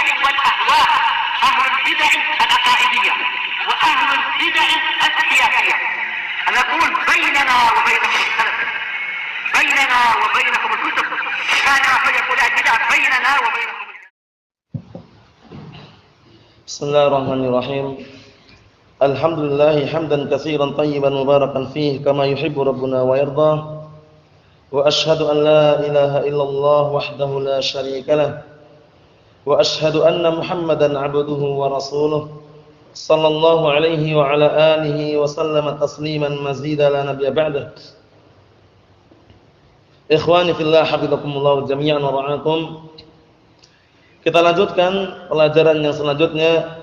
البدع والأهواء، أهل البدع العقائدية وأهل البدع السياسية. نقول بيننا وبينكم السلف، بيننا وبينكم الكتب، كان فيقول البدع بيننا وبينكم. بسم الله الرحمن الرحيم. الحمد لله حمدا كثيرا طيبا مباركا فيه كما يحب ربنا ويرضى. وأشهد أن لا إله إلا الله وحده لا شريك له، وأشهد أن محمدا عبده ورسوله صلى الله عليه وعلى آله وسلم تسليما مزيدا لا نبي بعده. Ikhwani fillah hafizakumullah jami'an wa ra'akum. Kita lanjutkan pelajaran yang selanjutnya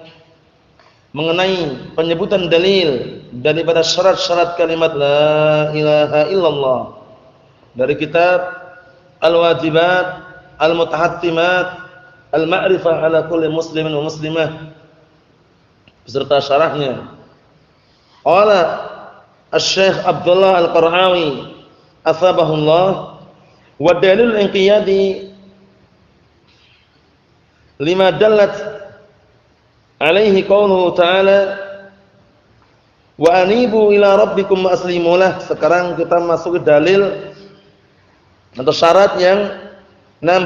mengenai penyebutan dalil daripada syarat-syarat kalimat la ilaha illallah dari kitab Al-Wajibat Al-Mutahattimat Al-Ma'rifah ala kulli muslimin wa muslimah beserta syarahnya. Qala Asy-Syaikh Abdullah Al-Qara'awi atsabahullah wa dalilul inqiyadi lima dallat alaihi qauluhu ta'ala wa anibu ila rabbikum wa aslimu lah. Sekarang kita masuk ke dalil atau syarat yang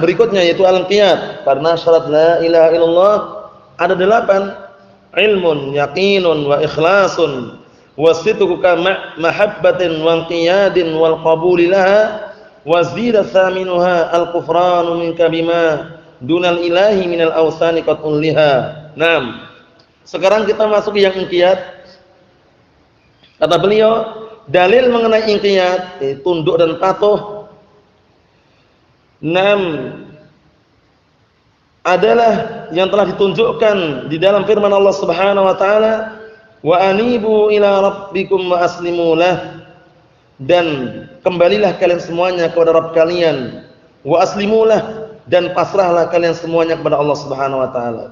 berikutnya yaitu al-inqiyad. Karena syarat la ilaha illallah ada 8: ilmun, yaqinun wa ikhlasun wa sidqu mahabbatin wa inqiyadin wal qabuli laha wa zida thaminuha al-kufranu minka bima dunal ilahi minal awsani qad ulliha. Naam. Sekarang kita masuk yang inqiyad. Kata beliau, dalil mengenai inqiyad, tunduk dan patuh, adalah yang telah ditunjukkan di dalam firman Allah Subhanahu wa taala, wa anibu ila rabbikum wa aslimu lah, dan kembalilah kalian semuanya kepada Rabb kalian, wa aslimu lah, dan pasrahlah kalian semuanya kepada Allah Subhanahu wa taala.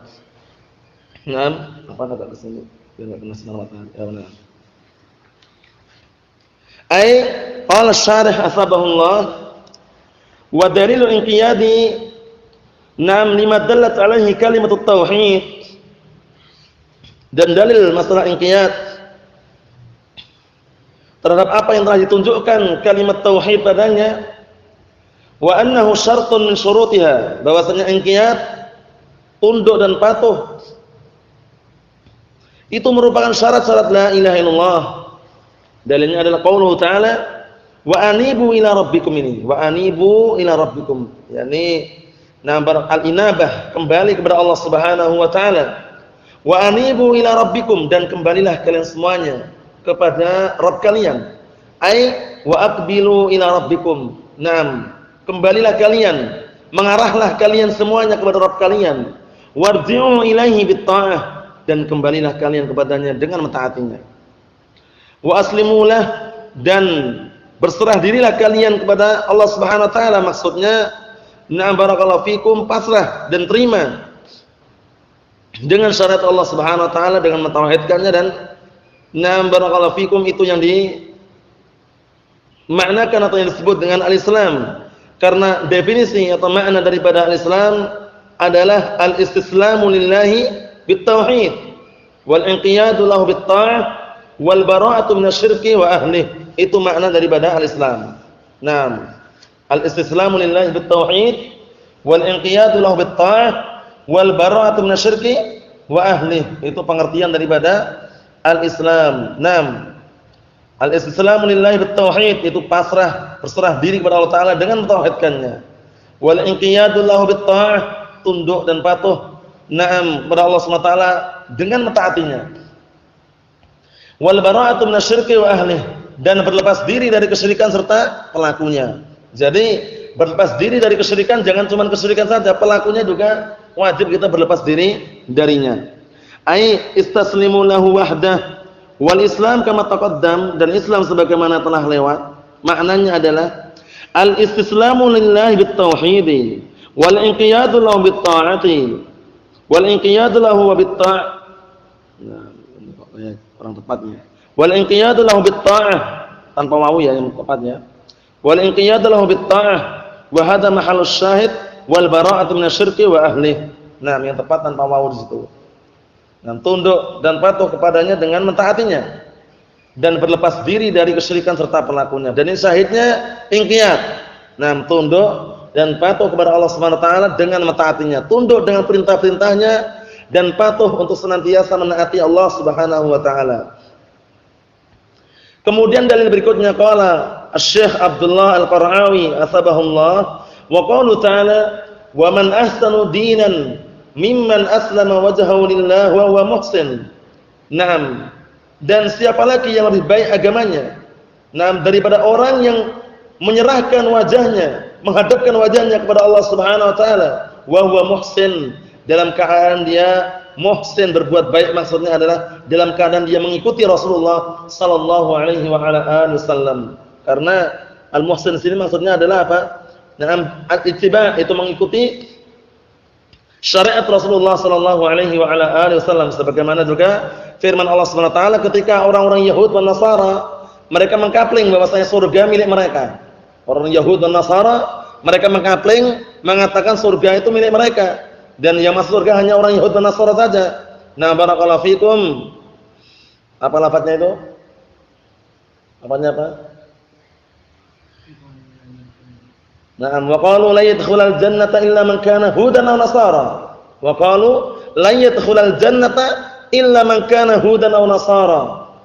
Naam, apa nak ke sini? Biar enggak kena sinar matahari. Ya benar. Ai qala syarih asbahullah wa dalilul inqiyadi lima dallat alaihi kalimatut tauhid, dan dalil masalah inqiyad terhadap apa yang telah ditunjukkan kalimat tauhid padanya, wa annahu syartun min syurutiha, bahwasanya inqiyad, tunduk dan patuh, itu merupakan syarat-syarat la ilaha illallah. Dalilnya adalah qauluhu ta'ala wa anibu ila rabbikum, ini wa anibu ila rabbikum, yakni al-inabah, kembali kepada Allah Subhanahu wa taala. Wa anibu ila rabbikum, dan kembalilah kalian semuanya kepada Rabb kalian. Ai wa aqbilu ila rabbikum. Naam, kembalilah kalian, mengarahlah kalian semuanya kepada Rabb kalian. Warji'u ilaihi bit-ta'ah, dan kembalilah kalian kepadanya dengan mentaatinya. Wa aslimulah, dan berserah dirilah kalian kepada Allah Subhanahu wa taala, maksudnya barakallahu fikum, pasrah dan terima dengan syariat Allah Subhanahu wa taala dengan mentauhidkannya, dan barakallahu fikum itu yang dimaknakan atau yang disebut dengan al-Islam. Karena definisi atau makna daripada al-Islam adalah al-istislamu lillahi bit-tauhid wal inqiyadu lahu bit-ta'ah wal bara'atu minasyirki wa ahlihi. Itu makna daripada al-Islam. Naam, al-istislamu lillahi bit-tauhid wal inqiyadu lahu bit-ta'ah wal bara'atu minasyirki wa ahlihi. Itu pengertian daripada al-Islam. Naam, al-istislamu lillahi bit-tauhid, itu pasrah, berserah diri kepada Allah taala dengan mentauhidkannya. Wal inqiyadu lahu bit-ta'ah, tunduk dan patuh kepada Allah Subhanahu wa taala dengan mentaatinya. Wal bara'atu minasyirki wa ahlihi, dan berlepas diri dari kesyirikan serta pelakunya. Jadi berlepas diri dari kesyirikan, jangan cuma kesyirikan saja, pelakunya juga wajib kita berlepas diri darinya. Ai istaslimu lahu wahdah wal Islam kama taqaddam, dan Islam sebagaimana telah lewat, maknanya adalah al istislamu lillahi bit tauhid wal inqiyadu lahu bit ta'ati wal inqiyadu lahu bit ta'. Nah, orang tepatnya wal inqiyadu lahu bit ta'ah, tanpa wawu ya yang tepatnya, wal inqiyadu lahu bit ta'ah wa hadha mahallus syahid wal bara'atu minasyirki wa ahlihi. Nah, yang tepat tanpa wawu di situ. Nah, tunduk dan patuh kepadanya dengan mentaatinya dan berlepas diri dari kesyirikan serta pelakunya. Dan ini syahidnya inqiyad. Nah, tunduk dan patuh kepada Allah Subhanahu wa taala dengan mentaatinya, tunduk dengan perintah-perintahnya dan patuh untuk senantiasa menaati Allah Subhanahu wa taala. Kemudian dalil berikutnya qala Asy-Syaikh Abdullah Al-Qara'awi asbahullah wa qaulu ta'ala wa man ahsanu dinan mimman aslama wajhahu lillah wa huwa muhsin. Naam. Dan siapa lagi yang lebih baik agamanya? Naam, daripada orang yang menyerahkan wajahnya, menghadapkan wajahnya kepada Allah Subhanahu wa taala, wa huwa muhsin, dalam keadaan dia muhsin, berbuat baik, maksudnya adalah dalam keadaan dia mengikuti Rasulullah sallallahu alaihi wa ala alihi wasallam. Karena al-muhsin sini maksudnya adalah apa? Naam, al-ittiba' itu mengikuti syariat Rasulullah sallallahu alaihi wa ala alihi wasallam, sebagaimana juga firman Allah Subhanahu wa taala ketika orang-orang Yahud dan Nasara mereka mengkapling bahwasanya surga milik mereka. Orang Yahud dan Nasara mereka mengkapling mengatakan surga itu milik mereka dan yang masuk surga hanya orang Yahud dan Nasara saja. Nah, barakallahu fikum. Apa lafadznya itu? Apanya apa? Naam, wa qalu la yadkhulul jannata illa man kana hudan aw nasara. Wa qalu la yadkhulul jannata illa man kana hudan aw nasara.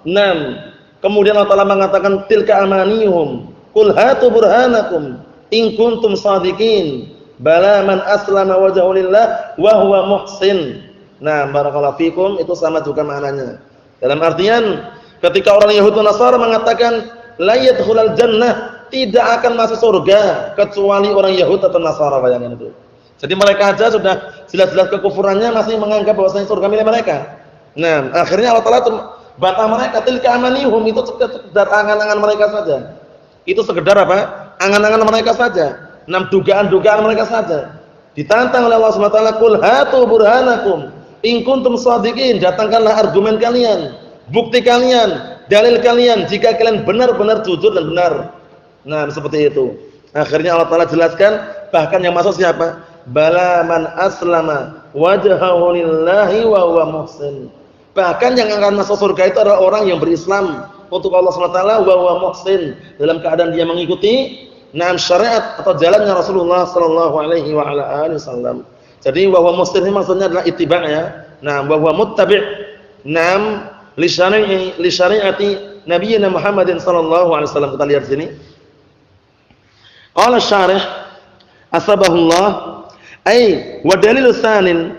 Naam. Kemudian Allah Ta'ala mengatakan tilka amaniyuhum qul hatu burhanakum in kuntum shadiqin bala man aslama wajhahu lillah wa huwa muhsin. Nah, barakallahu fikum, itu sama juga maknanya. Dalam artian ketika orang Yahudi dan Nasara mengatakan la yadkhulul jannah, tidak akan masuk surga kecuali orang Yahudi atau Nasara, bayangkan itu. Jadi mereka aja sudah jelas-jelas kekufurannya masih menganggap bahwasanya surga milik mereka. Nah, akhirnya Allah Ta'ala bantah mereka, tilka amanihum, itu sekedar angan-angan mereka saja. Itu sekedar apa? Angan-angan mereka saja. Dugaan-dugaan mereka saja. Ditantang oleh Allah Subhanahu wa taala, qul hatu burhanakum in kuntum shadiqin, datangkanlah argumen kalian, bukti kalian, dalil kalian jika kalian benar-benar jujur dan benar. Nah, seperti itu. Akhirnya Allah Ta'ala jelaskan, bahkan yang masuk siapa? Bala man aslama wajhahu lillahi wa huwa muhsin. Bahkan yang akan masuk surga itu adalah orang yang berislam untuk Allah SWT wa huwa muhsin, dalam keadaan dia mengikuti syariat atau jalannya Rasulullah sallallahu alaihi wa ala alihi wasallam. Jadi wa huwa muhsin ini maksudnya adalah ittiba' ya. Wa huwa muttabi' li syari'ati nabiyina Muhammadin sallallahu alaihi wasallam. Kita lihat sini. Qala syarih asbahullah ay wa dalilus sanin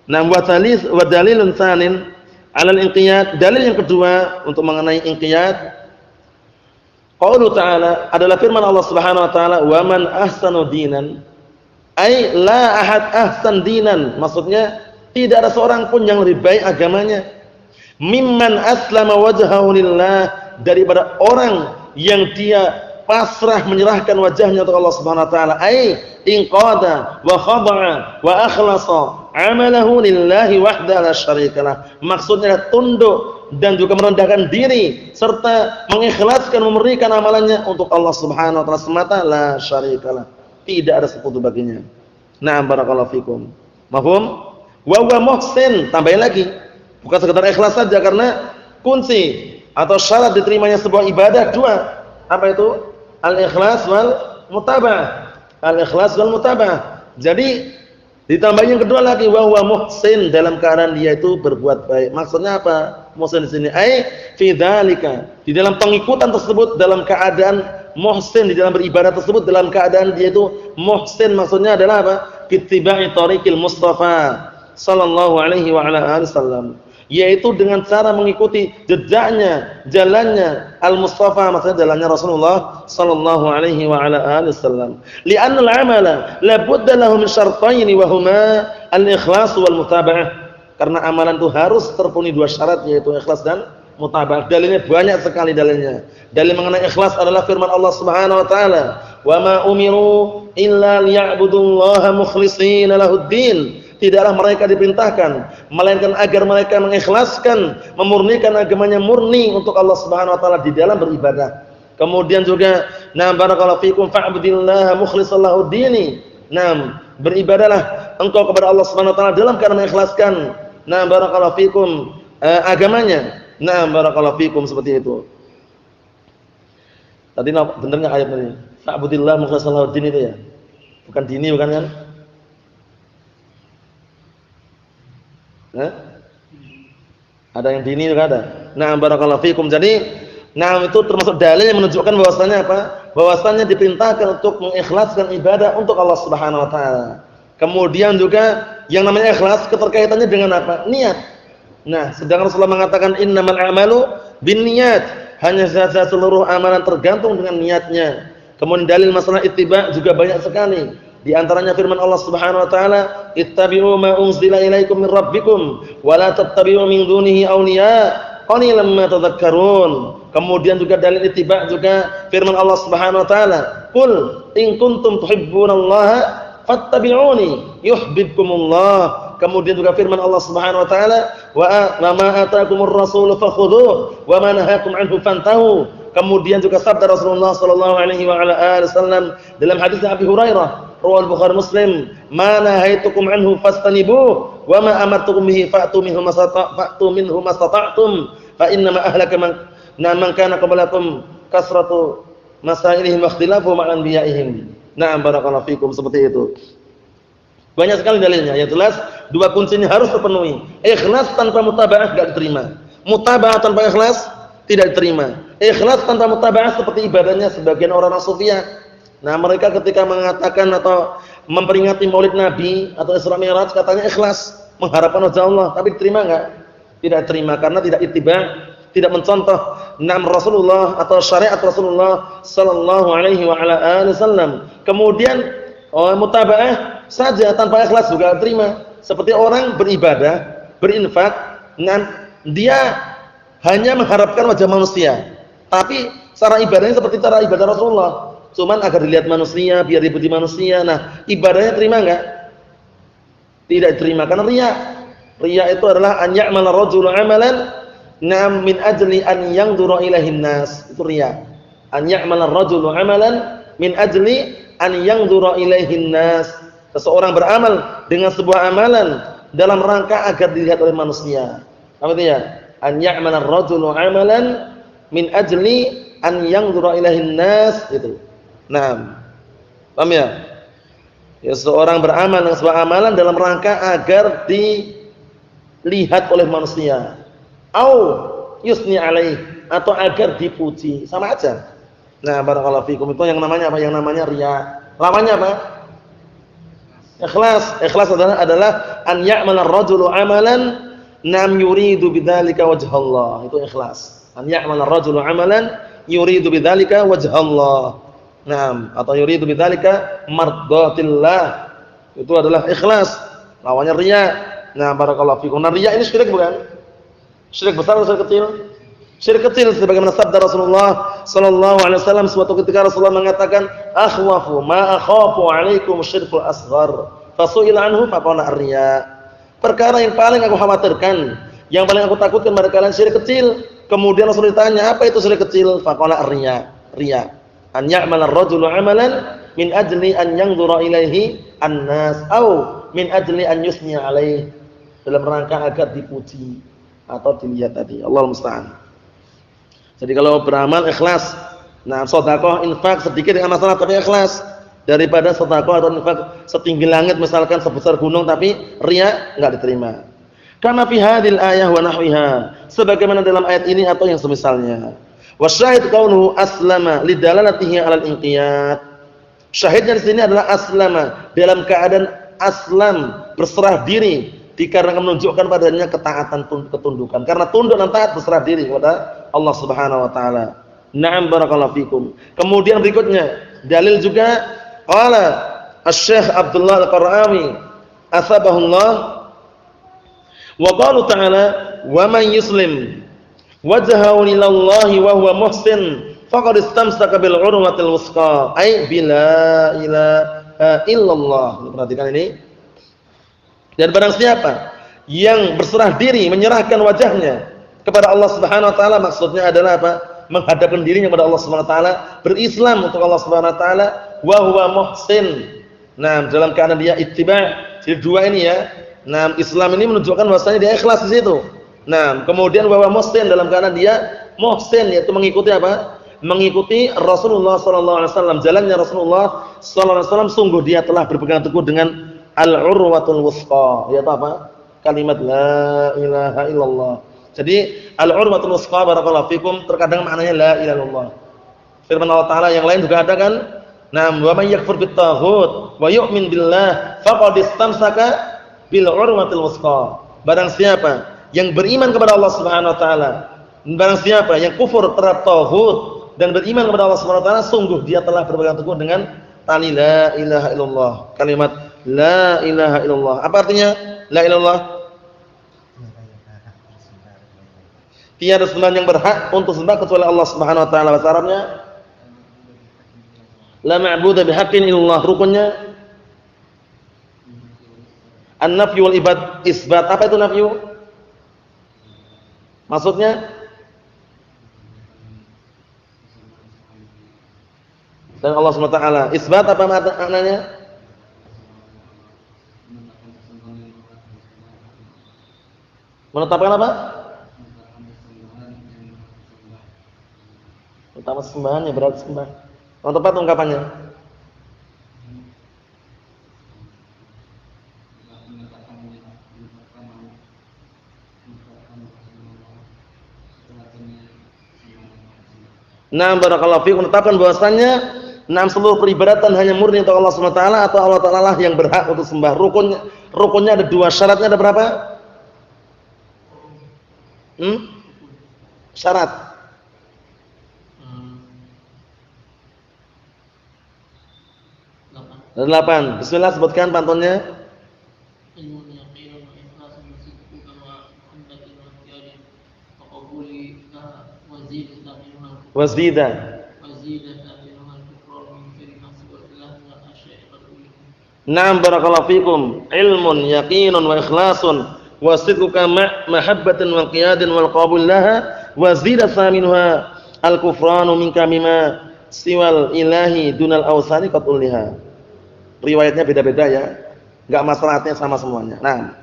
wa dalilun sanin alal inqiyad, dalil yang kedua untuk mengenai inqiyad, qaulu ta'ala, adalah firman Allah Subhanahu wa taala, wa man ahsanu dinan, ay la ahad ahsan dinan, maksudnya tidak ada seorang pun yang lebih baik agamanya, mimman aslama wajhahu lillah, daripada orang yang dia pasrah menyerahkan wajahnya untuk Allah Subhanahu wa taala, ay inqada wa khada'a wa akhlasa amalahu lillahi wahda la syarikalah. Maksudnya tunduk dan juga merendahkan diri serta mengikhlaskan, memberikan amalannya untuk Allah Subhanahu wa taala semata, la syarikalah, tidak ada sekutu baginya. Na'am, barakallahu fikum. Mafhum? Wa huwa muhsin, tambahin lagi. Bukan sekedar ikhlas saja, karena kunci atau syarat diterimanya sebuah ibadah dua. Apa itu? Al-ikhlas wal mutaba'ah. Al-ikhlas wal mutaba'ah. Jadi ditambahin yang kedua lagi, wa huwa muhsin, dalam keadaan dia itu berbuat baik. Maksudnya apa? Muhsin di sini ai fi dzalika, di dalam pengikutan tersebut, dalam keadaan muhsin, di dalam beribadah tersebut dalam keadaan dia itu muhsin, maksudnya adalah apa? Ittiba'i tariqil Mustafa sallallahu alaihi wa ala alihi wasallam, yaitu dengan cara mengikuti jejaknya, jalannya al-Mustafa, maksudnya jalannya Rasulullah sallallahu alaihi wa ala alihi wasallam. Li'anna al-'amala la budda lahu min syartayn wa huma al-ikhlas wal mutaba'ah. Karena amalan itu harus terpenuhi dua syarat, yaitu ikhlas dan mutaba'ah. Dalilnya banyak sekali dalilnya. Dalil mengenai ikhlas adalah firman Allah Subhanahu wa taala, "Wa ma umiru illa liya'budullaha mukhlishina lahuddin." Tidaklah mereka diperintahkan melainkan agar mereka mengikhlaskan, memurnikan agamanya murni untuk Allah Subhanahu wa taala di dalam beribadah. Kemudian juga, na barakallahu fikum fa'budillaha mukhlishan lahuddin. Beribadahlah engkau kepada Allah Subhanahu wa taala dalam keadaan mengikhlaskan barakallahu fikum agamanya. Barakallahu fikum seperti itu. Tadi benar enggak ayat tadi? Fa'budillah mukhlishan lahu-din itu ya. Bukan dini bukan kan? Ada yang dini juga ada. Barakallahu fikum. Jadi, itu termasuk dalil yang menunjukkan bahwasannya apa? Bahwasannya diperintahkan untuk mengikhlaskan ibadah untuk Allah Subhanahu wa taala. Kemudian juga yang namanya ikhlas keterkaitannya dengan apa? Niat. Sedangkan Rasulullah mengatakan innamal a'malu binniyat. Hanya saja seluruh amalan tergantung dengan niatnya. Kemudian dalil masalah ittiba juga banyak sekali. Di antaranya firman Allah Subhanahu wa taala, "Ittabi'u ma unzila ilaikum min rabbikum wa la tattabi'u min dunihi awliya, qalilan ma tadhakkarun." Kemudian juga dalil ittiba juga firman Allah Subhanahu wa taala, "Qul in kuntum tuhibbunallaha fattabi'uni yuhibbukumullah." Kemudian juga firman Allah Subhanahu wa taala, "Wa ma ataakumur rasulu fakhudhuhu wa ma nahakum anhu fantahu." Kemudian juga sabda Rasulullah sallallahu alaihi wa ala alihi wasallam dalam hadis Abi Hurairah, riwayat Bukhari Muslim, "Ma nahaitukum anhu fastanibu wa ma amartukum bihi fa'tu minhu mastata'tum fa inna ma ahlaka man kana qablakum kasratu masailihim wa ikhtilafu ma'an biyaihim." Barakallahu fikum seperti itu. Banyak sekali dalilnya. Yang jelas dua kunci ini harus terpenuhi. Ikhlas tanpa mutaba'ah tidak diterima. Mutaba'ah tanpa ikhlas tidak diterima. Ikhlas tanpa mutaba'ah seperti ibadahnya sebagian orang Sufiah. Mereka ketika mengatakan atau memperingati Maulid Nabi atau Isra Mi'raj katanya ikhlas, mengharapkan wajah Allah, tapi diterima enggak? Tidak diterima karena tidak ittiba', tidak mencontoh Rasulullah atau syariat Rasulullah sallallahu alaihi wa ala alihi wasallam. Kemudian mutaba'ah saja tanpa ikhlas juga terima. Seperti orang beribadah, berinfak, dia hanya mengharapkan wajah manusia, tapi cara ibadahnya seperti cara ibadah Rasulullah, cuman agar dilihat manusia, biar dipuji manusia. Ibadahnya terima enggak? Tidak terima karena riya. Riya itu adalah an ya'mala rajulu 'amalan min ajli an yanzura ilaihin nas. Itu riya. An ya'mala rajulu 'amalan min ajli an yanzura ilaihin nas. Seseorang beramal dengan sebuah amalan dalam rangka agar dilihat oleh manusia. Apa artinya? An ya'mala ar-rajulu 'amalan min ajli an yanzura ilaihin nas itu. Paham ya? Ya, seseorang beramal dengan sebuah amalan dalam rangka agar dilihat oleh manusia. Au yusni alaih, atau agar dipuji, sama aja. Barakallahu fikum, itu yang namanya apa? Yang namanya riya. Lawannya apa? Ikhlas. Ikhlas adalah an ya'mala ar-rajulu 'amalan yuridu bidzalika wajhallah. Itu ikhlas. An ya'mala ar-rajulu 'amalan yuridu bidzalika wajhallah. Atau yuridu bidzalika mardhatillah. Itu adalah ikhlas. Lawannya riya. Barakallahu fikum. Riya ini syirik bukan? Syirik besar atau syirik kecil? Syirik kecil sebagaimana sabda Rasulullah sallallahu alaihi wasallam suatu ketika Rasulullah mengatakan, "Akhwafu ma akhafu 'alaikum syirkul asghar." Fasu'ila anhu faqala ar-riya. Perkara yang paling aku khawatirkan, yang paling aku takutkan pada kalian syirik kecil. Kemudian Rasul ditanya, "Apa itu syirik kecil?" Faqala ar-riya. Riya. An ya'mala ar-rajulu 'amalan min ajli an yanzura ilaihi an-nas au min ajli an yusni 'alaihi. Dalam rangka agar dipuji atau dilihat tadi. Allahul musta'an. Jadi kalau beramal ikhlas. Sedekah, infak sedikit dengan masalah tapi ikhlas, daripada sedekah atau infak setinggi langit misalkan sebesar gunung tapi riya enggak diterima. Kama fi hadhil ayah wa nahwiha, sebagaimana dalam ayat ini atau yang semisalnya. Wasyahid kaunuhu aslama lidalalatihi 'alal inqiyad. Syahidnya di sini adalah aslama, dalam keadaan aslam, berserah diri, dikarenakan menunjukkan padanya ketaatan, ketundukan. Karena tunduk dan taat berserah diri kepada Allah Subhanahu wa taala. Barakallahu fikum. Kemudian berikutnya dalil juga qala Asy-Syaikh Abdullah Al-Qara'awi asbahullah wa qala ta'ala wa man yuslim wajhahu lillahi wa huwa muhsin faqad istamsaka bil 'urwatil wuthqa ay bila ilaha illallah. Perhatikan ini. Dan barang siapa yang berserah diri, menyerahkan wajahnya kepada Allah Subhanahu wa taala, maksudnya adalah apa? Menghadapkan dirinya kepada Allah Subhanahu wa taala, berislam untuk Allah Subhanahu wa taala, wa huwa muhsin. Nah, dalam keadaan dia ittiba'. Jadi dua ini ya. Nah, Islam ini menunjukkan bahwasanya dia ikhlas di situ. Nah, kemudian wa muhsin dalam keadaan dia muhsin, yaitu mengikuti apa? Mengikuti Rasulullah sallallahu alaihi wasallam, jalannya Rasulullah sallallahu alaihi wasallam, sungguh dia telah berpegang teguh dengan al-urwatul wuthqa, yaitu apa? Kalimat la ilaha illallah. Jadi al-urwatul wuthqa barakallahu fikum terkadang maknanya la ilaha illallah. Firman Allah Taala yang lain juga ada kan? Nah, wa may yakfur bit taghut wa yu'min billah faqad istamsaka bil urwatil wuthqa. Barang siapa yang beriman kepada Allah Subhanahu wa taala, barang siapa yang kufur terhadap taghut dan beriman kepada Allah Subhanahu wa taala, sungguh dia telah berpegang teguh dengan tali la ilaha illallah. Kalimat la ilaha illallah. Apa artinya la ilaha illallah? Tiada sembahan yang berhak untuk sembah kecuali Allah Subhanahu wa taala. Bahasa Arabnya la ma'budu bihaqqin illallah. Rukunnya an-nafyu wal isbat. Apa itu nafyu? Maksudnya dan Allah Subhanahu wa taala. Isbat apa maknanya? Menetapkan apa? Menetapkan sembahan yang berarti sembah. Yang tepat ungkapannya. Nah, barakallahu fiikum, menetapkan bahwasannya seluruh peribadatan hanya murni untuk Allah Subhanahu wa taala atau Allah taala lah yang berhak untuk sembah. Rukunnya ada dua, syaratnya ada berapa? Syarat. Ada 8. Bismillah, sebutkan pantunnya. Wazida. Naam barakallahu fikum. Ilmun yaqinun wa ikhlasun wa sidquka mahabbatin wa qiyadin wal qabul laha wa zida thaminuha al kufranu minka mimma siwal ilahi dunal awsani qatulliha. Riwayatnya beda-beda ya. Enggak masalah, artinya sama semuanya. Nah,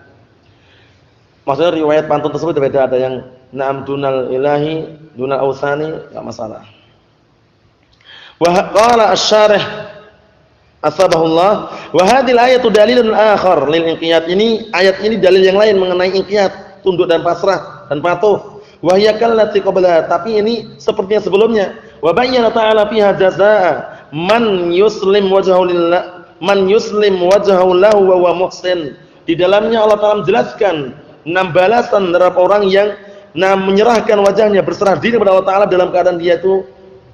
maksudnya riwayat pantun tersebut beda, ada yang na'am dunal ilahi dunal awsani, enggak masalah. Wa qala asy-syarih asbahullah wa hadhil ayatu dalilun akhar lil inqiyad. Ini ayat ini dalil yang lain mengenai inqiyad, tunduk dan pasrah dan patuh. Wa hiya kallati qabla, tapi ini seperti yang sebelumnya. Wa bayyana ta'ala fiha jazaa man yuslim wajhahu lillah, man yuslim wajhahu lahu wa huwa muhsin. Di dalamnya Allah Taala menjelaskan 6 balasan terhadap orang yang menyerahkan wajahnya, berserah diri kepada Allah Taala dalam keadaan dia itu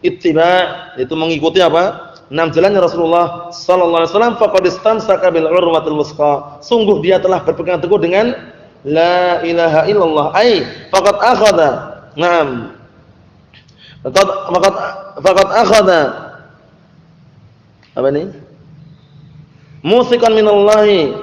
ittiba', itu mengikuti apa? 6 jalannya Rasulullah sallallahu alaihi wasallam. Faqad istamsaka bil urwatil wuthqa, sungguh dia telah berpegang teguh dengan la ilaha illallah. Ai faqad akhadha, na'am, faqad akhadha apa ini? Musikan minallahi,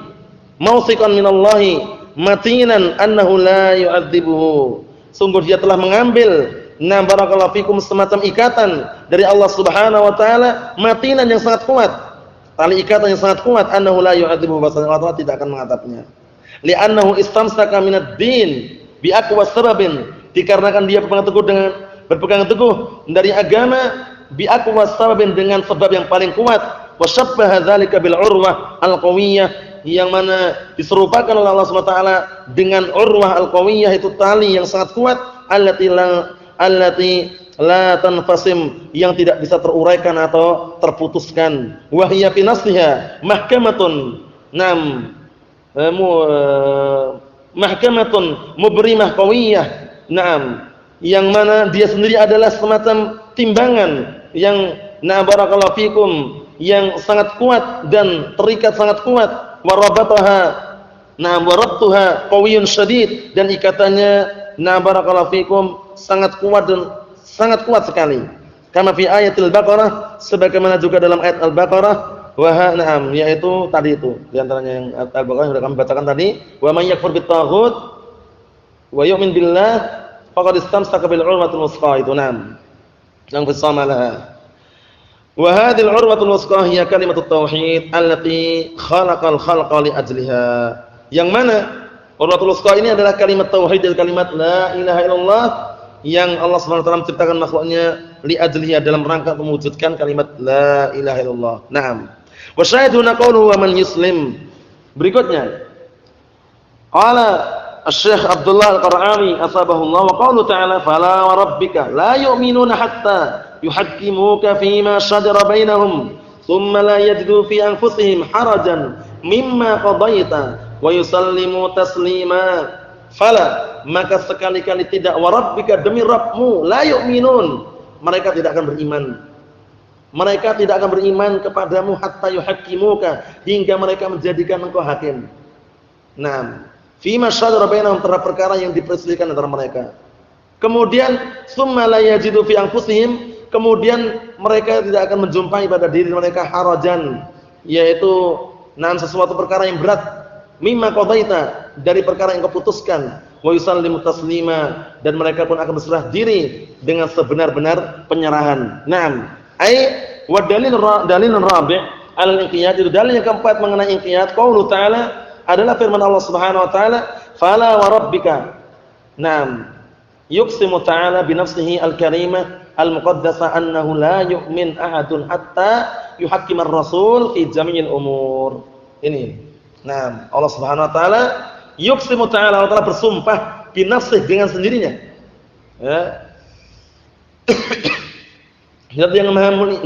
mausikan minallahi matinan annahu la yu'adzibuhu. Sungguh dia telah mengambil barakallahu fikum semacam ikatan dari Allah Subhanahu wa taala, matinan yang sangat kuat. Tali ikatan yang sangat kuat, annahu la yu'adzibuhu, bahwasanya Allah tidak akan mengadabnya. Li'annahu istamsaka minad din bi aqwa sababin, dikarenakan dia berpegang teguh dari agama bi aqwa sababin, dengan sebab yang paling kuat. Wa syabbaha dzalika bil urwah al-qawiyyah, yang mana diserupakan oleh Allah Subhanahu wa taala dengan urwah al-qawiyyah, itu tali yang sangat kuat, allati la tanfasim, yang tidak bisa teruraikan atau terputuskan. Wa hiya fi nafsiha mahkamatun, mahkamatun mubrimah qawiyyah, yang mana dia sendiri adalah semacam timbangan yang barakallahu fikum, yang sangat kuat dan terikat sangat kuat. Warabataha, warabtuha qawiyyun syadid, dan ikatannya barakallahu fikum sangat kuat dan sangat kuat sekali. Kama fi ayatil Baqarah, sebagaimana juga dalam ayat Al-Baqarah, yaitu tadi itu di antaranya yang Al-Baqarah yang sudah kami bacakan tadi, wa may yakfur bit taghut wa yu'min billah faqad istamsaka bil urwatil wuthqa, itu yang bersama laha. Wa hadhil urwatul wusqa hiya kalimatut tauhid allati khalaqal khalqa li ajliha. Yang mana urwatul wusqa ini adalah kalimat tauhid dan kalimat la ilaha illallah yang Allah Subhanahu wa taala menciptakan makhluknya li ajliha dalam rangka mewujudkan kalimat la ilaha illallah. Naam. Wa syahiduna qawluhu wa man yuslim. Berikutnya qala Asy-Syaikh Abdullah Al-Qar'awi asbahullah wa qawlu ta'ala fala wa rabbika la yu'minuna hatta yuhakkimuka fima shajara bainahum thumma la yajidu fi anfusihim harajan mimma qadaita wa yusallimu taslima. Fala, maka sekali-kali tidak, wa rabbika, demi Rabbmu, la yu'minun, mereka tidak akan beriman. Mereka tidak akan beriman kepadamu hatta yuhakkimuka, hingga mereka menjadikan engkau hakim. Nah, fima shajara bainahum, terhadap perkara yang diperselisihkan antara mereka. Kemudian summa la yajidu fi anfusihim, kemudian mereka tidak akan menjumpai pada diri mereka harajan, yaitu sesuatu perkara yang berat, mimma qadaita, dari perkara yang kau putuskan, wa yusallimu taslima, dan mereka pun akan berserah diri dengan sebenar-benar penyerahan. Naam, ai wa dalil rabi' al-inqiyad, itu dalil yang keempat mengenai inqiyad. Qaulu ta'ala adalah firman Allah Subhanahu wa taala, fala wa rabbika. Naam, yuqsimu ta'ala bi nafsihi al-karimah al-muqaddasah annahu la yu'min ahadun hatta yuhakkima ar-rasul fi jami'il umur. Ini. Nah, Allah Subhanahu wa taala yuqsimu ta'ala, Allah Ta'ala bersumpah bi nafsihi, dengan sendirinya. Ya. Zat yang maha mulia,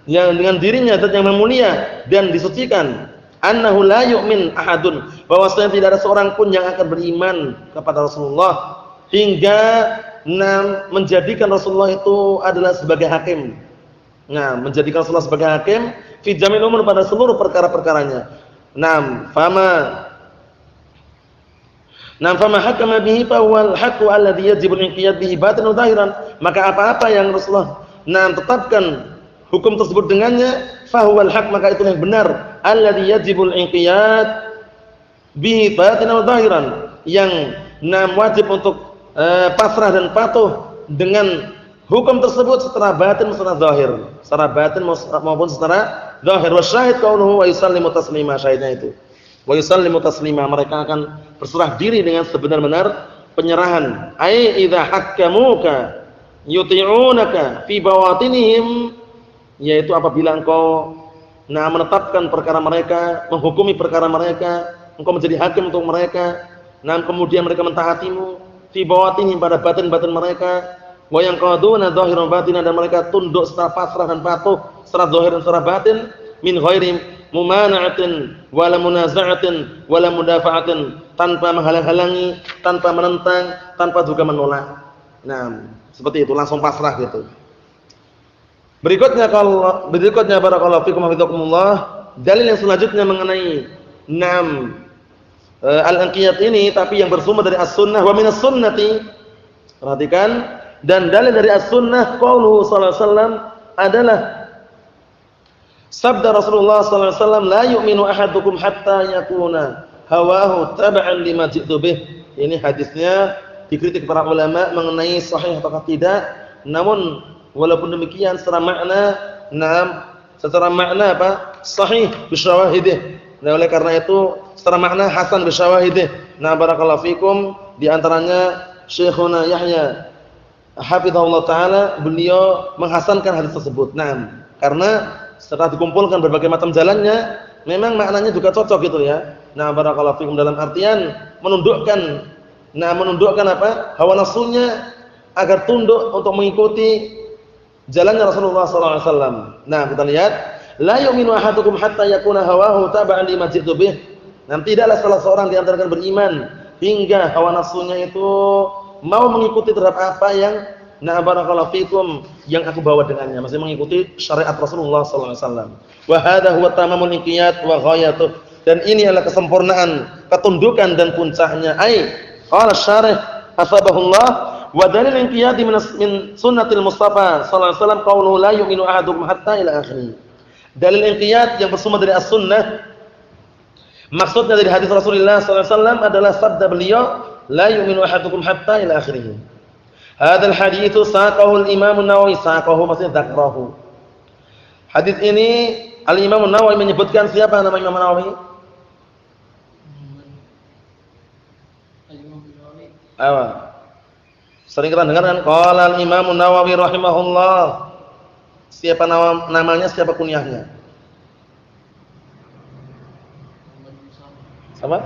yang dengan dirinya zat yang maha mulia dan disucikan. Annahu la yu'min ahadun, bahwasanya tidak ada seorang pun yang akan beriman kepada Rasulullah hingga menjadikan Rasulullah itu adalah sebagai hakim. Nah, menjadikan Rasulullah sebagai hakim fi jamil umur, pada seluruh perkara-perkaranya. Fama hakama bihi fa huwal haqqu alladhi yajibu al-inqiyad bihi batinan wa zahiran, maka apa-apa yang Rasulullah tetapkan hukum tersebut dengannya, fa huwal haqq, maka itu yang benar, alladhi yajibu al-inqiyad bihi batinan wa zahiran, yang wajib untuk pasrah dan patuh dengan hukum tersebut secara batin maupun zahir, secara batin maupun secara zahir. Wa syahid qauluhu wa yusallimu taslima, syahidnya itu wa yusallimu taslima, mereka akan berserah diri dengan sebenar-benar penyerahan. Ai idza hakkamuka yuti'unaka fi bawatinihim, yaitu apabila engkau menetapkan perkara mereka, menghukumi perkara mereka, engkau menjadi hakim untuk mereka, kemudian mereka mentaatimu fi bawatinihim, pada batin-batin mereka, wa yanqaduna zahiran batina, dan mereka tunduk secara pasrah dan patuh secara zahir dan secara batin, min ghairi mumana'atin wala munaza'atin wala mudafa'atin, tanpa menghalang-halangi, tanpa menentang, tanpa juga menolak. Nah, seperti itu, langsung pasrah gitu. Berikutnya barakallahu fikum hafizakumullah, dalil yang selanjutnya mengenai al-inqiyad ini, tapi yang bersumber dari as-sunnah. Wa minas sunnati, perhatikan, dan dalil dari as-sunnah qauluhu sallallahu alaihi wasallam adalah sabda Rasulullah sallallahu alaihi wasallam, la yu'minu ahadukum hatta yakuna hawahu tab'an lima ji'tu bih. Ini hadisnya dikritik para ulama mengenai sahih atau tidak, namun walaupun demikian secara makna sahih bisyawahidih. Nah, oleh karena itu secara makna hasan bisyawahidih. Nah, barakallahu fikum, di antaranya Syekhuna Yahya hafizahullah taala, beliau menghasankan hadis tersebut. Nah, karena setelah dikumpulkan berbagai macam jalannya, memang maknanya juga cocok gitu ya. Nah, barakallahu fikum, dalam artian menundukkan hawa nafsunya agar tunduk untuk mengikuti jalannya Rasulullah sallallahu alaihi wasallam. Nah, kita lihat, la yu'minu ahadukum hatta yakuna hawahu tab'an lima ji'tu bih. Nah, tidaklah salah seorang di antara kalian beriman hingga hawa nafsunya itu mau mengikuti terhadap apa yang barakallahu fikum yang aku bawa dengannya, maksudnya mengikuti syariat Rasulullah sallallahu alaihi wasallam. Wa hadha huwa tamamul inqiyad wa ghayatuh, dan ini adalah kesempurnaan, ketundukan dan puncaknya. Ai qala syarih asbahullah, wa dalil inqiyad min sunnatil Mustafa sallallahu alaihi wasallam qauluhu la yu'minu ahadukum hatta ila akhirih. Dalil inqiyad yang bersumber dari as-sunnah, maksudnya dari hadis Rasulullah sallallahu alaihi wasallam adalah sabda beliau, la yu'minu ahadukum hatta ila akhirih. Hadzal hadits saqahu al-Imam an-Nawawi, saqahu maksudnya dzakrahu. Hadis ini Al-Imam An-Nawawi menyebutkan siapa nama Imam An-Nawawi? Apa? Sering kita dengar kan qala Al-Imam An-Nawawi rahimahullah. Siapa namanya, siapa kunyahnya? Sama?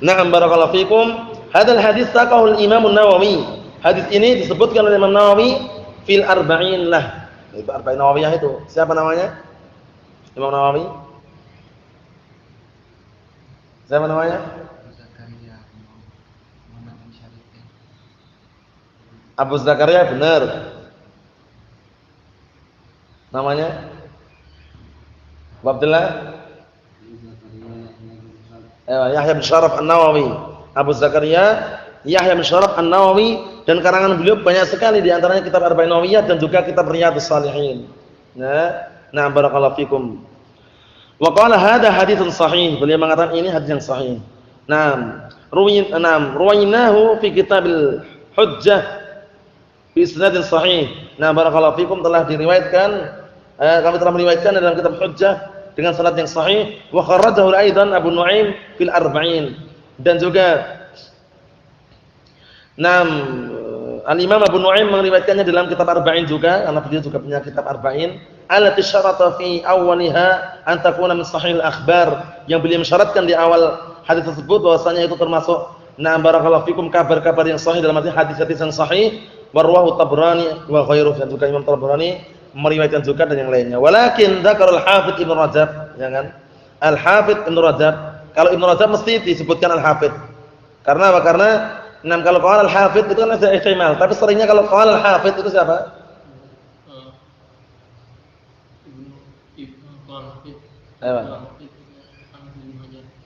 Na'am barakallahu fikum. Hadzal hadis saqahu al-Imam An-Nawawi. Hadis ini disebutkan oleh Imam Nawawi fil arba'in lah. Itu arba'in Nawawiyah itu. Siapa namanya? Imam Nawawi? Siapa namanya? Abu Zakaria, benar. Namanya? Abu Abdullah? Yahya bin Syaraf An-Nawawi. Abu Zakaria Yahya bin Syaraf An-Nawawi, dan karangan beliau banyak sekali, di antaranya kitab Arba'in Nawawiyah dan juga kitab Riyadhus Shalihin. Nah, barakallahu fikum. Wa qala hadza haditsun sahih. Beliau mengatakan ini hadis yang sahih. Ruwaynahu fi kitabil Hujjah bi isnadin sahih. Nah, barakallahu fikum, telah diriwayatkan, kami telah meriwayatkan dalam kitab Hujjah dengan sanad yang sahih. Wa kharrajahu aidan Abu Nu'aim fil Arba'in, dan juga Al-Imam Abu Nu'aim meriwayatkannya dalam kitab Arba'in juga, karena beliau juga punya kitab Arba'in. Allati syarata fi awwaliha an takuna min sahihil akhbar, yang beliau mensyaratkan di awal hadis tersebut bahwasanya itu termasuk barakallahu fikum kabar-kabar yang sahih, dalam arti hadis-hadis yang sahih. Warwahu Tabrani wa ghairuhu, dan juga Imam Tabrani meriwayatkan juga dan yang lainnya. Walakin dzakara al-Hafidz Ibnu Rajab, ya kan? Al-Hafidz Ibnu Rajab, kalau Ibnu Rajab mesti disebutkan Al-Hafidz. Karena apa? Karena kalau qala al-Hafidz itu kan ada ihtimal, tapi seringnya kalau qala al-Hafidz itu siapa?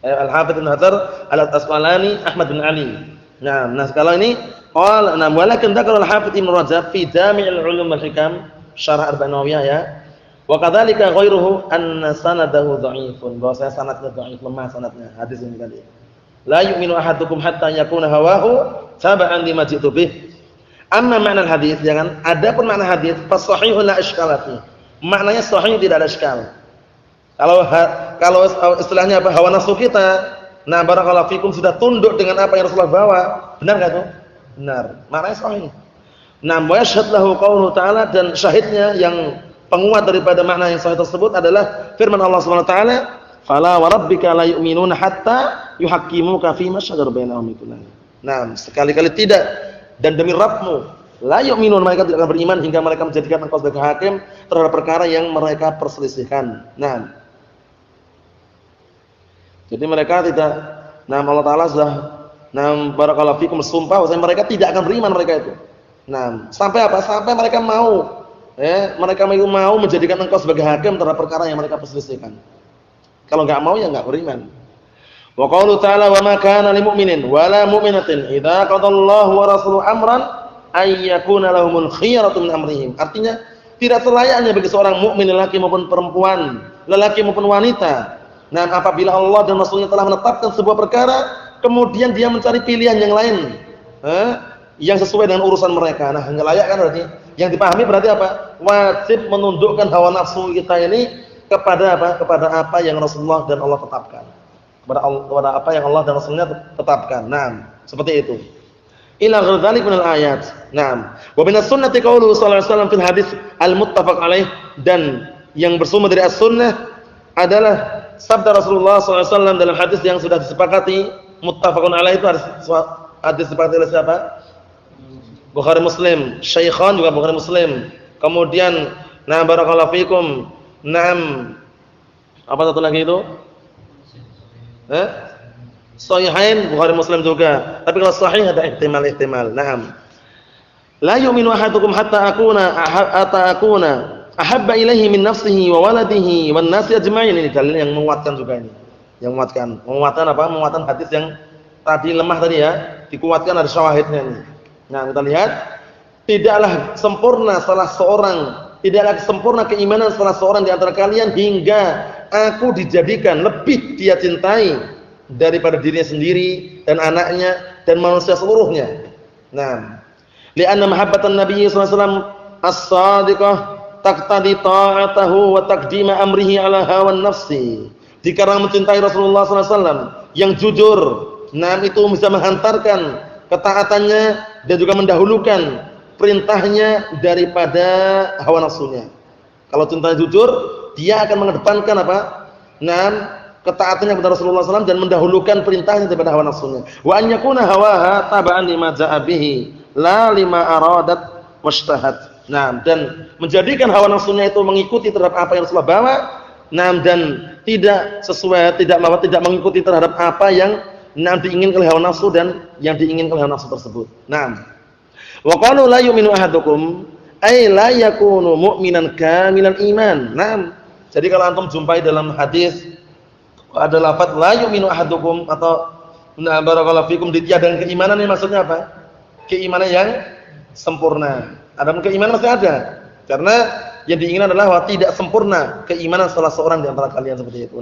Al-Hafidz Ibnu Hajar Al-Asqalani Ahmad bin Ali. Nah, kalau ini qala walakin dzakara al-Hafidz Ibnu Rajab fi Jami' al-Ulum wal Hikam Syarah Arba'in Nawawiyah, ya. Wa kadzalika ghairuhu anna sanadahu dha'ifun, bahwasanya sanadnya dhaif, lemah sanadnya hadis ini tadi. La yu'minu ahadukum hatta yakuna hawahu taba'an lima ji'tu bih. Amma makna hadis, jangan. Adapun makna hadis fa sahihun la iskala fi. Maknanya sahih, tidak ada iskal. Kalau istilahnya apa? Hawa nafsu kita, barakallahu fikum, sudah tunduk dengan apa yang Rasulullah bawa. Benar enggak tuh? Benar. Maknanya sahih. Wa yashhad lahu qauluhu ta'ala, dan syahidnya yang penguat daripada makna yang sahih tersebut adalah firman Allah Subhanahu wa taala, fala wa rabbika la yu'minuna hatta yuhaqqimuka fima shajara bainahum. Sekali-kali tidak, dan demi Rabbmu, la yu'minun, mereka tidak akan beriman hingga mereka menjadikan engkau sebagai hakim terhadap perkara yang mereka perselisihkan. Jadi mereka tidak, Allah Taala sudah barakallahu fikum bersumpah bahwa mereka tidak akan beriman mereka itu. Sampai apa? Sampai mereka mau, mereka mau menjadikan engkau sebagai hakim terhadap perkara yang mereka perselisihkan. Kalau enggak mau, ya enggak beriman. Wa qaulu ta'ala wa ma kana lil mu'minin wa la mu'minatin idza qadallahu wa rasuluhu amran ay yakuna lahumul khiyaratu min amrihim. Artinya tidak selayaknya bagi seorang mukmin lelaki maupun perempuan, lelaki maupun wanita, apabila Allah dan Rasulnya telah menetapkan sebuah perkara, kemudian dia mencari pilihan yang lain, yang sesuai dengan urusan mereka. Enggak layak kan berarti? Yang dipahami berarti apa? Wajib menundukkan hawa nafsu kita ini kepada apa? Kepada apa yang Rasulullah dan Allah tetapkan. Kepada apa yang Allah dan Rasulnya tetapkan. Seperti itu. Ila ghadzalik min al-ayat. Wa min as-sunnati qauluhu sallallahu alaihi wasallam fil hadis al-muttafaq alaih, dan yang bersumber dari as-sunnah adalah sabda Rasulullah sallallahu alaihi wasallam dalam hadis yang sudah disepakati, muttafaqun alaih, itu hadis disepakati oleh siapa? Bukhari Muslim. Syaikhan juga Bukhari Muslim. Kemudian barakallahu fikum. Apa satu lagi itu? Sahihain Bukhari Muslim juga. Tapi kalau sahih ada ihtimal. La yu'minu ahadukum hatta akuna ahabba ilaihi min nafsihi wa waladihi wan nasi ajma'in. Ini dalil yang menguatkan juga ini. Yang menguatkan apa? Menguatkan hadis yang tadi lemah tadi, ya. Dikuatkan ada syawahidnya ini. Kita lihat, tidaklah sempurna tidaklah sempurna keimanan salah seorang di antara kalian hingga aku dijadikan lebih dia cintai daripada dirinya sendiri dan anaknya dan manusia seluruhnya. Li'anna mahabbatan Nabi sallallahu alaihi wasallam as-sadiqah taqtadi ta'atahu wa taqdima amrihi ala hawan nafsi. Dikarenakan mencintai Rasulullah sallallahu alaihi wasallam yang jujur, itu bisa menghantarkan ketaatannya dan juga mendahulukan perintahnya daripada hawa nafsunya. Kalau cinta jujur, dia akan mengedepankan apa? Ketaatannya kepada Rasulullah SAW dan mendahulukan perintahnya daripada hawa nafsunya. Wa an yakuna hawaha taba'an lima ja'a bihi, la lima aradat washtahat. Dan menjadikan hawa nafsunya itu mengikuti terhadap apa yang Rasulullah bawa, dan tidak sesuai, tidak mengikuti terhadap apa yang diinginkan oleh hawa nafsu dan yang diinginkan oleh hawa nafsu tersebut. Wa qalu la yu'minu ahadukum ay la yakunu mu'minan kamilan iman. Jadi kalau antum jumpai dalam hadis ada lafaz la yu'minu ahadukum atau barakallahu fikum ditiadakan keimanan, ini maksudnya apa? Keimanan yang sempurna. Adapun keimanan masih ada. Karena yang diinginkan adalah bahwa tidak sempurna keimanan salah seorang di antara kalian seperti itu.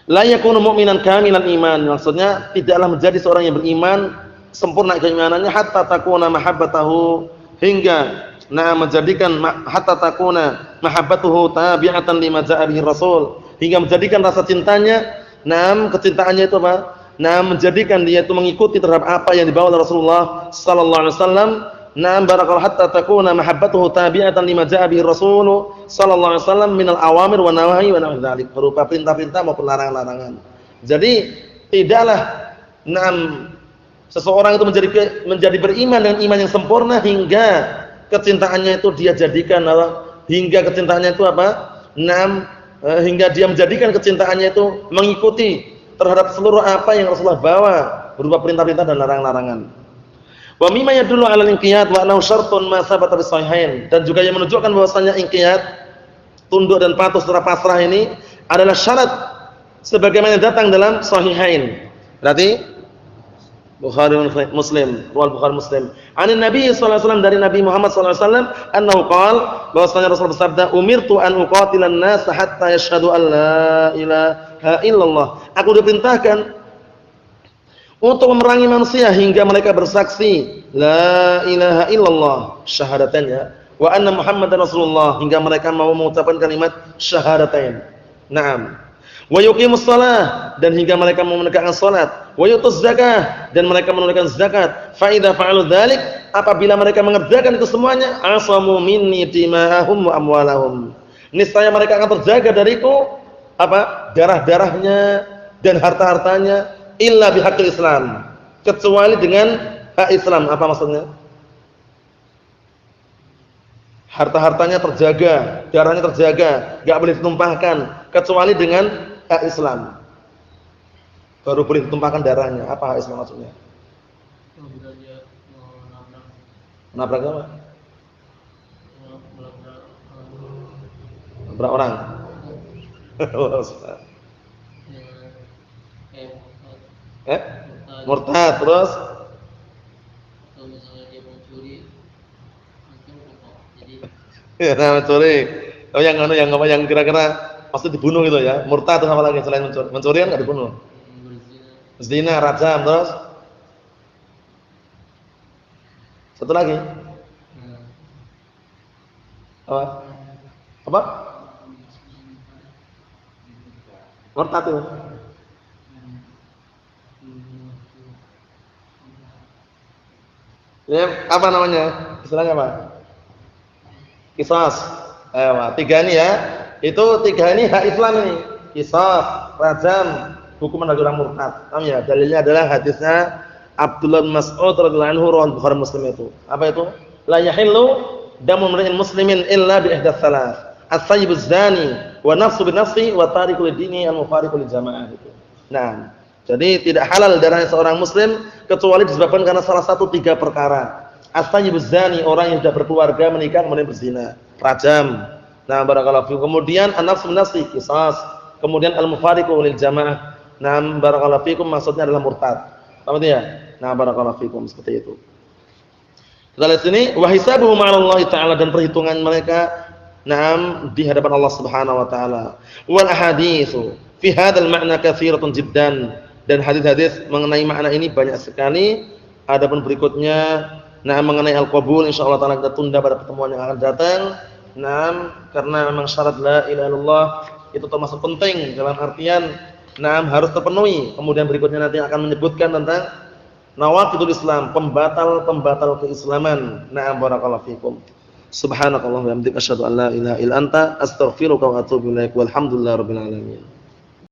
La yakunu mu'minan kamilan iman, maksudnya tidaklah menjadi seorang yang beriman sempurna keimanannya hatta takuna mahabbatahu, hingga menjadikan hatta takuna mahabbatuhu tabi'atan lima ja'a bihi Rasul, hingga menjadikan rasa cintanya, kecintaannya itu apa? Menjadikan dia itu mengikuti terhadap apa yang dibawa oleh Rasulullah sallallahu alaihi wasallam. Barakallahu hatta takuna mahabbatuhu tabi'atan lima ja'a bihi Rasul sallallahu alaihi wasallam minal awamir wa nawahi wa nahwi dzalik, berupa perintah-perintah maupun larangan-larangan. Jadi tidaklah seseorang itu menjadi beriman dengan iman yang sempurna hingga kecintaannya itu dia jadikan hingga kecintaannya itu apa? Hingga dia menjadikan kecintaannya itu mengikuti terhadap seluruh apa yang Rasulullah bawa berupa perintah-perintah dan larangan-larangan. Wa mimma yadullu 'ala al-inqiyad wa annahu syartun ma sabata bis sahihain, dan juga yang menunjukkan bahwasanya inqiyad, tunduk dan patuh secara pasrah ini adalah syarat sebagaimana datang dalam sahihain. Berarti Bukhari Muslim, riwayat Bukhari Muslim. Anin Nabi sallallahu alaihi wasallam, dari Nabi Muhammad sallallahu alaihi wasallam, annahu qala, bahwasanya Rasul bersabda, umirtu an uqatilan nas hatta yashhadu an la ilaha illallah. Aku diperintahkan untuk memerangi manusia hingga mereka bersaksi la ilaha illallah, syahadatain ya, wa anna Muhammadar Rasulullah, hingga mereka mau mengucapkan kalimat syahadatain. Wa yuqimus shalah, dan hingga mereka mau menegakkan salat, wa yutuz zakah, dan mereka menunaikan zakat. Fa idza fa'alu dzalik, apabila mereka mengerjakan itu semuanya, asamu minni dima'ahum wa amwalahum, niscaya mereka akan terjaga dariku darah-darahnya dan harta-hartanya, illa bihaqqil Islam, kecuali dengan hak Islam. Apa maksudnya? Harta-hartanya terjaga, darahnya terjaga, enggak boleh ditumpahkan kecuali dengan hak Islam. Baru boleh ditumpahkan darahnya. Apa hak Islam maksudnya? Menabrak apa? Menabrak orang. Murtad, terus mencuri. Yang kira-kira pasti dibunuh gitu ya. Murtad itu apa lagi selain mencuri? Mencuri kan enggak dibunuh. Zina, rajam, terus satu lagi. Apa? Murtad itu. Ya, apa namanya? Istilahnya apa? Qisas. Tiga ini ya. Itu tiga ini hak Islam ini. Qisas, rajam, hukuman bagi orang murtad. Paham ya? Dalilnya adalah hadisnya Abdullah bin Mas'ud radhiyallahu anhu, riwayat Bukhari Muslim itu. Apa itu? La yahillu damu imri'in muslimin illa bi ihdaats tsalath. As-sayyibuz zani wa nafsu bin nafsi wa tariqul dini al-mufariqu lil jamaah itu. Jadi tidak halal darahnya seorang muslim kecuali disebabkan karena salah satu tiga perkara. As-sayyibuz zani, orang yang sudah berkeluarga, menikah kemudian berzina, rajam. Barakallahu fikum. Kemudian an-nafsu bin nafsi, qisas. Kemudian al-mufariqu lil jamaah. Barakallahu fikum, maksudnya adalah murtad. Paham ya? Barakallahu fikum, seperti itu. Kita lihat sini, wa hisabuhum 'ala Allah taala, dan perhitungan mereka di hadapan Allah Subhanahu wa taala. Wal ahaditsu fi hadzal ma'na katsiratun jiddan, dan hadis-hadis mengenai makna ini banyak sekali. Adapun berikutnya Nah, mengenai al-qabul insyaallah taala kita tunda pada pertemuan yang akan datang. Nah, karena memang syarat la ilaha illallah itu termasuk penting dalam artian harus terpenuhi. Kemudian berikutnya nanti akan menyebutkan tentang nawaqidul Islam, pembatal keislaman. Na'am barakallahu fikum. Subhanakallahumma wa bihamdika asyhadu an la ilaha illa anta astaghfiruka wa atubu ilaik. Walhamdulillahirabbil alamin.